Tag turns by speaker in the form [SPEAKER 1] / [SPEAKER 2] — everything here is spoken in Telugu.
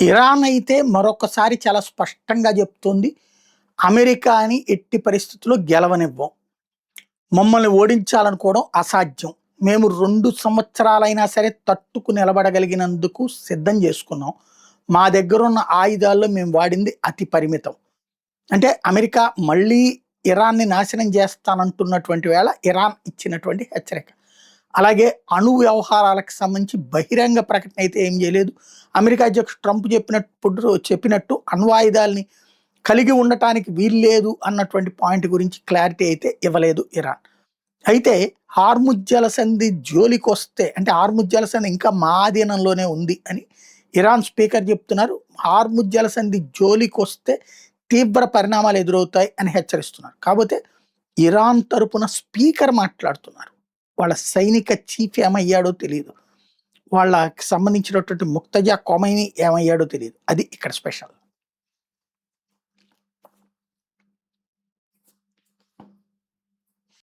[SPEAKER 1] ఇరాన్ అయితే మరొకసారి చాలా స్పష్టంగా చెప్తుంది. అమెరికాని ఎట్టి పరిస్థితుల్లో గెలవనివ్వం. మమ్మల్ని ఓడించాలనుకోవడం అసాధ్యం. మేము 2 సంవత్సరాలైనా సరే తట్టుకు నిలబడగలిగినందుకు సిద్ధం చేసుకున్నాం. మా దగ్గరున్న ఆయుధాల్లో మేము వాడింది అతి పరిమితం. అంటే అమెరికా మళ్ళీ ఇరాన్‌ని నాశనం చేస్తానంటున్నటువంటి వేళ ఇరాన్ ఇచ్చినటువంటి హెచ్చరిక. అలాగే అణు వ్యవహారాలకు సంబంధించి బహిరంగ ప్రకటన అయితే ఏం చేయలేదు. అమెరికా అధ్యక్షుడు ట్రంప్ చెప్పినట్టు అణ్వాయుధాల్ని కలిగి ఉండటానికి వీల్లేదు అన్నటువంటి పాయింట్ గురించి క్లారిటీ అయితే ఇవ్వలేదు ఇరాన్. అయితే హార్ముజ్ జలసంధి జోలికొస్తే అంటే హార్ముజ్ జలసంధి ఇంకా మా ఆధీనంలోనే ఉంది అని ఇరాన్ స్పీకర్ చెప్తున్నారు. హార్ముజ్ జలసంధి జోలికొస్తే తీవ్ర పరిణామాలు ఎదురవుతాయి అని హెచ్చరిస్తున్నారు. కాకపోతే ఇరాన్ తరపున స్పీకర్ మాట్లాడుతున్నారు. వాళ్ళ సైనిక చీఫ్ ఏమయ్యాడో తెలియదు. వాళ్ళకి సంబంధించినటువంటి ముక్తజా కొమైనీ ఏమయ్యాడో తెలియదు. అది ఇక్కడ స్పెషల్.